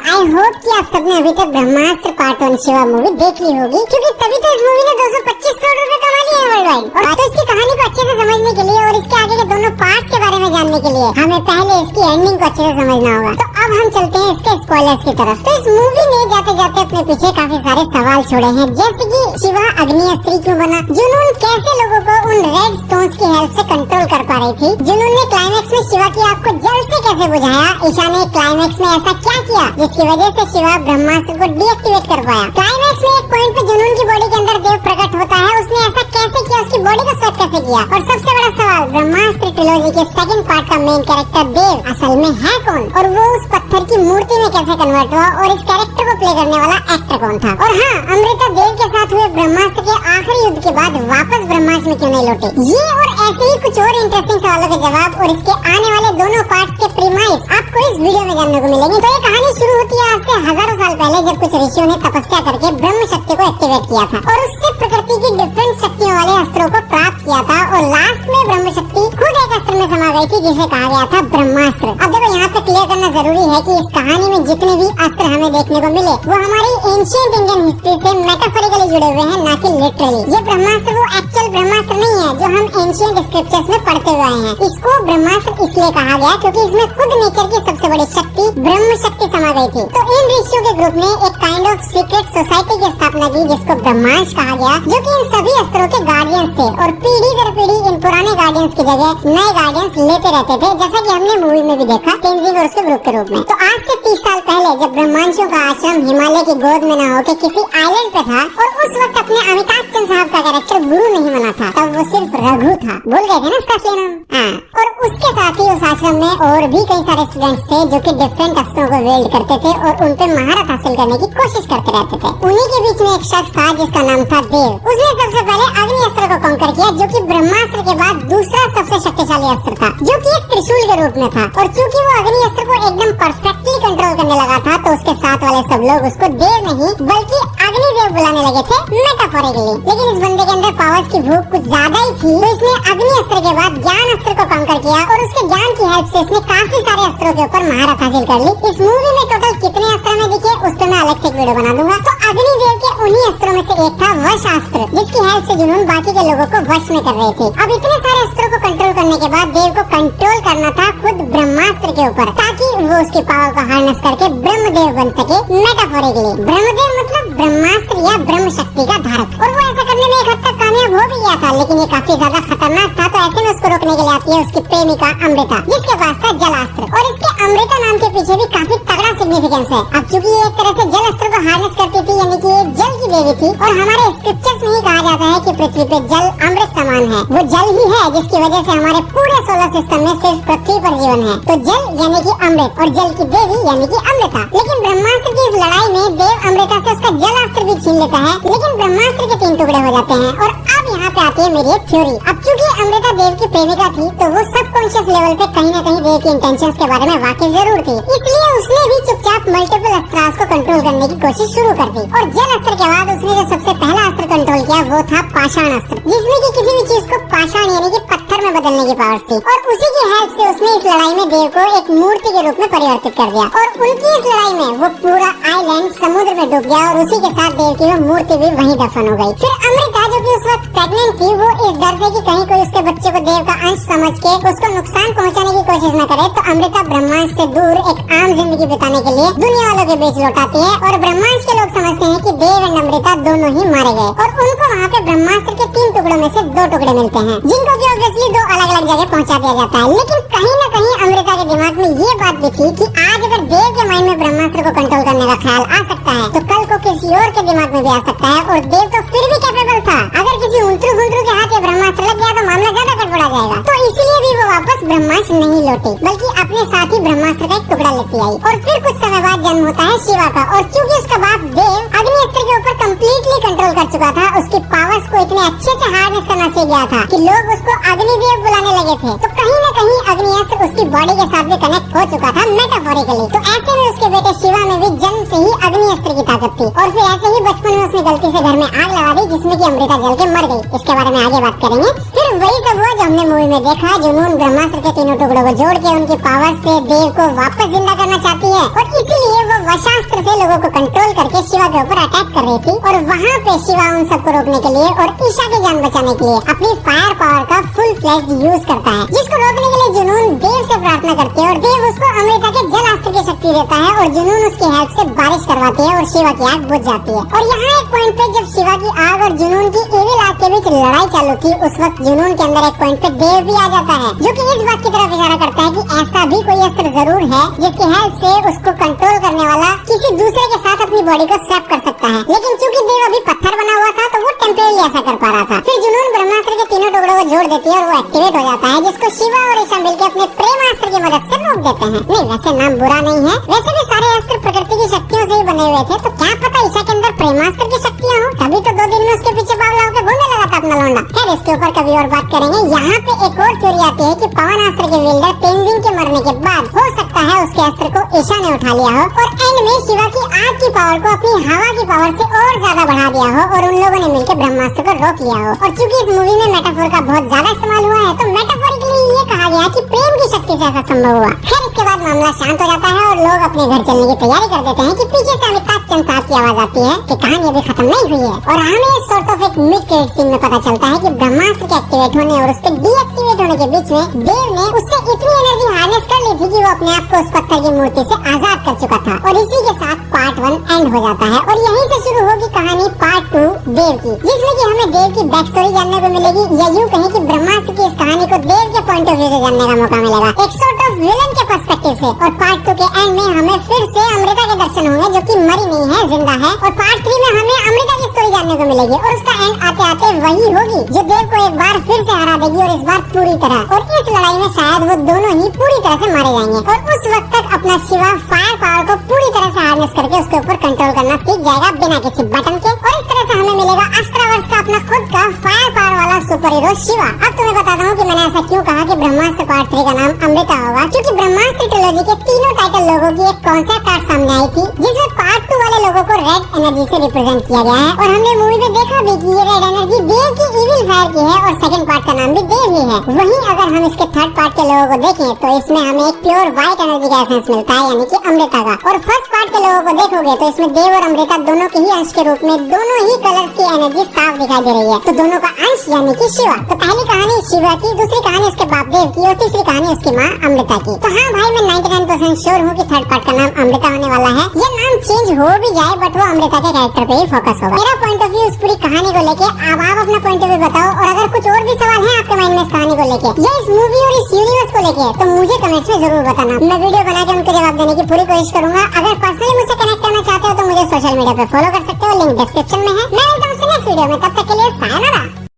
I hope कि आप सबने अभी तक ब्रह्मास्त्र पार्ट 1 शिवा मूवी देख ली होगी, क्योंकि तभी तो इस मूवी ने 225 करोड़ रुपए कमा लिए हैं वर्ल्ड वाइड। और तो इसकी कहानी को अच्छे से समझने के लिए और इसके आगे के दोनों पार्ट्स के बारे में जानने के लिए हमें पहले इसकी एंडिंग को अच्छे से समझना होगा। तो अब हम चलते हैं इसके स्पॉयलर्स की तरफ। तो इस मूवी ने जाते जाते अपने पीछे काफी सारे सवाल छोड़े हैं, जैसे कि शिवा अग्नि अस्त्री क्यों बना, जुनून कैसे लोगों को उन रेड स्टोन्स की हेल्प से कंट्रोल कर पा रही थी, जुनून ने क्लाइमेक्स में शिवा की आग को जल से कैसे बुझाया, ईशा ने क्लाइमेक्स में ऐसा क्या किया जिसकी वजह से शिवा ब्रह्मास्त्र को डीएक्टिवेट कर पाया। क्लाइमेक्स में एक पॉइंट पे जुनून की बॉडी के अंदर देव प्रकट होता है, उसने ऐसा कैसे किया, उसकी बॉडी को स्वेट कैसे किया। और सबसे बड़ा सवाल, ब्रह्मास्त्र ट्रिलॉजी के सेकंड पार्ट का मेन कैरेक्टर देव असल में है कौन, और वो उस पत्थर की मूर्ति में कैसे कन्वर्ट हुआ, और इस कैरेक्टर को प्ले करने वाला एक्टर कौन था। और हाँ, अमृता देव के साथ हुए ब्रह्मास्त्र के आखिरी युद्ध के बाद वापस ब्रह्मास्त्र में क्यों नहीं लौटे। ये और ऐसे ही कुछ और इंटरेस्टिंग सवालों के जवाब और इसके आने वाले दोनों पार्ट्स के प्रीमाइस आपको इस वीडियो में जानने को मिलेंगे। तो ये कहानी शुरू होती है आज से हजारों साल पहले, जब कुछ ऋषियों ने तपस्या करके ब्रह्म शक्ति को एक्टिवेट किया था और उससे प्रकृति की डिफरेंट शक्तियों वाले अस्त्रों को प्राप्त किया था, और लास्ट में ब्रह्म शक्ति खुद एक अस्त्र में समा गई थी जिसे कहा गया था ब्रह्मास्त्र। अब देखो, यहाँ पे क्लियर करना जरूरी है कि इस कहानी में जितने भी अस्त्र हमें देखने को मिले वो हमारी एंशिएंट इंडियन हिस्ट्री से मेटाफोरिकली जुड़े हुए हैं, ना कि लिटरली। ये ब्रह्मास्त्र वो एक्चुअल ब्रह्मास्त्र नहीं है जो हम एंशिएंट स्क्रिप्चर्स में पढ़ते हुए आए हैं। इसको ब्रह्मास्त्र इसलिए कहा गया क्योंकि इसमें खुद नेचर की सबसे बड़ी शक्ति ब्रह्म शक्ति समा गई थी। तो इन ऋषियों के ग्रुप ने एक काइंड ऑफ सीक्रेट सोसाइटी की स्थापना की जिसको ब्रह्मांश कहा गया, जो कि इन सभी अस्त्रों के गार्डियंस थे, और पीढ़ी दर पीढ़ी इन पुराने गार्डियंस की जगह नए गार्डियंस लेते रहते थे, जैसा कि हमने मूवी में भी देखा तेंजिंग और उसके ग्रुप के रूप में। तो आज से 30 साल पहले जब ब्रह्मांशों का आश्रम हिमालय की गोद में न होकर किसी आइलैंड पे था, और उस वक्त अपने अमिताभ बच्चन साहब का कैरेक्टर गुरु नहीं बना था, तब वो सिर्फ रघु था। भूल गए थे ना उसका असली नाम? हाँ। और उसके साथ ही उस आश्रम में और भी कई सारे स्टूडेंट्स थे जो कि डिफरेंट अस्त्रों को वेल्ड करते थे और उन पे महारत हासिल करने की कोशिश करते रहते थे। उन्हीं के बीच में एक शख्स था जिसका नाम था देव। उसने सबसे पहले अग्नि अस्त्र को कांकर किया, जो कि ब्रह्मास्त्र के बाद दूसरा सबसे शक्तिशाली अस्त्र था, जो कि एक त्रिशूल के रूप में था। और चूंकि वो अग्नि अस्त्र को एकदम परफेक्टली कंट्रोल करने लगा था, तो उसके साथ वाले सब लोग उसको देव नहीं बल्कि अग्निदेव बुलाने लगे थे, मेटाफोरिकली। लेकिन इस बंदे के अंदर पावर्स की भूख कुछ ज्यादा ही थी, तो इसने अग्नि अस्त्र के बाद ज्ञान अस्त्र को कांकर किया, और उसके ज्ञान की हेल्प से इसने काफी सारे अस्त्रों के ऊपर महारत हासिल कर ली। इस मूवी में टोटल कितने अस्त्र में दिखे उस पर मैं अलग से एक वीडियो बना दूंगा। तो अग्निदेव के उन्हीं अस्त्रों में से एक था वश अस्त्र, जिसकी हेल्प से जुनून बाकी के लोगों को वश में कर रहे थे। अब इतने सारे अस्त्रों को कंट्रोल करने के बाद देव को कंट्रोल करना था खुद ब्रह्मास्त्र के ऊपर, ताकि वो उसकी पावर को हार्नेस करके ब्रह्मदेव बन सके, मेटाफोरिकली। ब्रह्मदेव मतलब ब्रह्मास्त्र या ब्रह्म शक्ति का धारक। और वो ऐसा करने में एक हद तक कामयाब हो भी गया था, लेकिन ये काफी ज्यादा खतरनाक था। तो ऐसे में उसको रोकने के लिए आती है उसकी प्रेमिका अमृता, जिसके पास था जलास्त्र। और इसके अमृता नाम के पीछे भी काफी तगड़ा सिग्निफिकेंस है। अब चूंकि ये एक तरह से जल अस्त्र को हार्नेस करती थी, यानी कि ये जल की देवी थी, और हमारे स्क्रिप्चर्स में ही कहा जाता है कि पृथ्वी पे जल अमृत समान है। वो जल ही है जिसकी वजह से हमारे पूरे सोलर सिस्टम में सिर्फ पृथ्वी पर जीवन है। तो जल यानी कि अमृत, और जल की देवी यानी कि अमृता। लेकिन ब्रह्मास्त्र की इस लड़ाई में देव अमृता से उसका जल अस्त्र भी छीन लेता है, लेकिन ब्रह्मास्त्र के 3 टुकड़े हो जाते हैं। और अब यहाँ पे आती है मेरी एक थ्योरी। अब चूंकि अमृता देव की प्रेमिका थी, तो वो सबकॉन्शियस लेवल पे कहीं न कहीं देव की इंटेंशंस के बारे में वाकिफ जरूर थी, इसलिए उसने भी चुपचाप मल्टीपल अस्त्रास को कंट्रोल करने की कोशिश शुरू कर दी। और जल अस्त्र के बाद उसने जो सबसे पहला अस्त्र कंट्रोल किया वो था पाषाण अस्त्र, जिसमें कि किसी भी चीज को पाषाण यानी कि पत्थर में बदलने की पावर थी। और उसी की हेल्प से उसने इस लड़ाई में देव को एक मूर्ति के रूप में परिवर्तित कर दिया, और उनकी इस लड़ाई में वो पूरा आइलैंड समुद्र में डूब गया, और उसी के साथ देव की वो मूर्ति भी वहीं दफन हो गई। फिर अमृता, जो कि उस वक्त प्रेग्नेंट थी, वो इस डर से कि कहीं कोई उसके बच्चे को देव का अंश समझ के उसको नुकसान पहुंचाने की कोशिश न करे, तो अमृता ब्रह्मांड से दूर एक आम जिंदगी बिताने के लिए दुनिया वालों के बीच लौटाती है। और ब्रह्मांड के लोग समझते हैं कि देव एंड अमृता दोनों ही मारे गए, और उनको वहाँ पे ब्रह्मास्त्र के 3 टुकड़ों में से 2 टुकड़े मिलते हैं, जिनको कि ऑब्वियसली 2 अलग अलग जगह पहुंचा दिया जाता है। लेकिन कहीं न कहीं अमृता के दिमाग में ये बात भी थी कि आज अगर देव के माइंड में ब्रह्मास्त्र को कंट्रोल करने का ख्याल आ सकता है, तो कल को किसी और के दिमाग में भी आ सकता है। और देव तो फिर भी कैपेबल था, अगर किसी उंतरू गुंतरू के हाथ ये ब्रह्मास्त्र लग गया तो मामला ज्यादा गड़बड़ा जाएगा। तो इसीलिए भी वो वापस ब्रह्मास्त्र नहीं लौटी, बल्कि अपने साथ ही ब्रह्मास्त्र का एक टुकड़ा लेती आई। और फिर कुछ समय बाद जन्म होता है शिवा का, और चूंकि उसका बाप देव अग्नि अस्त्र के ऊपर कम्प्लीटली कंट्रोल कर चुका था, उसकी पावर्स को इतने अच्छे से हार्नेस करना सीख गया था कि लोग उसको अग्निदेव बुलाने लगे थे। तो कहीं न कहीं अग्नि अस्त्र उसकी बॉडी के साथ भी कनेक्ट हो चुका था मेटाफोरिकली। तो ऐसे में उसके बेटे शिवा में भी जन्म से ही अग्नि अस्त्र की ताकत थी। और फिर ऐसे ही बचपन में उसने गलती से घर में आग लगा दी, जिसमें कि अमृता जल के मर गई। इसके बारे में आगे बात करेंगे। फिर वही सब हुआ जो हमने मूवी में देखा, जुनून ब्रह्मास्त्र के 3 टुकड़ों को जोड़ के उनकी पावर से देव को वापस जिंदा करना चाहती है, और इसीलिए वो वशास्त्र से लोगों को कंट्रोल करके शिवा के ऊपर अटैक कर रही थी। और वहाँ पे शिवा उन सबको रोकने के लिए और ईशा की जान बचाने के लिए अपनी फायर पावर का फुल फ्लेज्ड यूज करता है, जिसको रोकने के लिए जुनून देव से प्रार्थना करती है और देव उसको अमृता के जल अस्त्र की शक्ति देता है और जुनून उसकी हेल्प से बारिश करवाती है और शिवा की आग बुझ जाती है। और यहाँ एक पॉइंट पे जब शिवा की आग और जुनून की एविल आग के बीच लड़ाई चालू थी, उस वक्त जुनून के अंदर एक पॉइंट पे देव भी आ जाता है, जो कि इस बात की तरफ इशारा करता है कि ऐसा भी कोई अस्त्र जरूर है जिसकी हेल्प से उसको कंट्रोल करने वाला किसी दूसरे के साथ अपनी बॉडी को स्वैप कर सकता है। लेकिन चूंकि देव अभी पत्थर बना हुआ था तो वो टेम्परेरी ऐसा कर पा रहा था। फिर जुनून ब्रह्मास्त्र के तीनों टुकड़ों को जोड़ देती है और वो एक्टिवेट हो जाता है, जिसको शिवा और ईशा मिलकर अपने प्रेमास्त्र की मदद से रोक देते हैं। नहीं, वैसे नाम बुरा नहीं है, वैसे भी सारे अस्त्र प्रकृति की शक्तियों से ही बने हुए थे, तो क्या पता ईशा के अंदर प्रेमास्त्र की शक्तियाँ हो, तभी तो 2 दिन में उसके पीछे बावला होकर घूमने लगा था अपना लौंडा। खैर, इसके ऊपर कभी और बात करेंगे। यहाँ पे एक और थ्योरी आती है कि पवनास्त्र के विल्डर तेंजिन के मरने के बाद हो सकता है उसके अस्त्र को ईशा ने उठा लिया हो और एंड में शिवा की आग की पावर को अपनी हवा की पावर से और ज्यादा बढ़ा दिया हो और उन लोगों ने मिलकर ब्रह्मास्त्र को रोक लिया हो। और चूंकि इस मूवी में मेटाफोर का बहुत ज्यादा इस्तेमाल हुआ है, तो मेटाफोरिकली ये कहा गया कि प्रेम की शक्ति से ऐसा संभव हुआ। खैर, इसके बाद मामला शांत हो जाता है और लोग अपने घर चलने की तैयारी कर देते हैं कि पीछे से अमिताभ बच्चन साहब की आवाज आती है कि कहानी अभी खत्म नहीं हुई है। और हमें सॉर्ट ऑफ एक मिड क्रेडिट सीन में पता चलता है कि ब्रह्मास्त्र के एक्टिवेट होने और उसके डीएक्टिवेट होने के बीच में देव ने उससे इतनी एनर्जी हार्नेस कर ली थी कि वो अपने आप को उस पत्थर की मूर्ति से आजाद कर चुका था। और इसी के साथ पार्ट 1 एंड हो जाता है और यहीं से शुरू होगी कहानी पार्ट 2 देव की, जिसमें कि हमें देव की बैक स्टोरी जानने को मिलेगी, या यूं कहें कि ब्रह्मास्त्र की इस कहानी को देव के पॉइंट ऑफ व्यू से जानने का मौका मिलेगा, एक सॉर्ट ऑफ विलन के पर्सपेक्टिव से। और पार्ट 2 के एंड में हमें फिर से अमृता के दर्शन होंगे, जो कि मरी नहीं है, जिंदा है। और पार्ट 3 में हमें अमृता की स्टोरी जानने को मिलेगी और उसका एंड आते आते वही होगी जो देव को एक बार फिर से हरा देगी, और इस बार पूरी तरह। और इस लड़ाई में शायद वो दोनों ही पूरी तरह से मारे जाएंगे और उस वक्त तक अपना शिवा फायर पावर को पूरी तरह से हार्नेस करके उसके ऊपर कंट्रोल करना सीख जाएगा बिना किसी बटन के। और इस तरह से हमें मिलेगा अस्त्रावर्ष का अपना खुद का फायर पावर वाला सुपर हीरो शिवा। अब तुम्हें बताता हूँ कि मैंने ऐसा क्यों कहा कि ब्रह्मास्त्र पार्ट 3 का नाम अमृता होगा, क्योंकि ब्रह्मास्त्र ट्रिलॉजी के तीनों टाइटल लोगों की एक कॉन्सेप्ट आर्ट सामने आई थी, जिसमें पार्ट 2 वाले लोगों को रेड एनर्जी से रिप्रेजेंट किया गया है। और हमने मूवी में देखा भी कि ये रेड एनर्जी देव की इविल फायर की है और सेकंड पार्ट का नाम भी देव ही है। वहीं अगर हम इसके थर्ड पार्ट के लोगों को देखें तो इसमें हमें एक प्योर व्हाइट एनर्जी का एसेंस मिलता है, यानी कि अमृता का। और फर्स्ट पार्ट के लोगों को देखोगे तो इसमें देव और अमृता दोनों के ही अंश के रूप में दोनों ही कलर्स की एनर्जी साफ दिखाई दे रही है, तो दोनों का अंश यानी कि शिवा। तो पहली कहानी शिवा की, दूसरी कहानी उसके बाप देव की और तीसरी कहानी उसकी माँ अमृता की। तो हाँ भाई, मैं 99% श्योर हूँ कि थर्ड पार्ट का नाम अमृता होने वाला है। ये नाम चेंज हो भी जाए बट वो अमृता के कैरेक्टर पे ही फोकस होगा। मेरा पॉइंट ऑफ व्यू इस पूरी कहानी को लेके, अब आप अपना पॉइंट ऑफ व्यू बताओ। और अगर कुछ और भी सवाल है आपके माइंड में इस कहानी को लेके या इस मूवी और इस यूनिवर्स को लेके, तो मुझे कमेंट्स में जरूर बताना। मैं वीडियो बना के उनके जवाब देने की पूरी कोशिश करूंगा। अगर पर्सनली मुझसे कनेक्ट करना चाहते हो तो मुझे सोशल मीडिया पे फॉलो कर सकते हो, लिंक डिस्क्रिप्शन में है। मैं मिलता हूं नेक्स्ट वीडियो में, तब तक के लिए सायोनारा।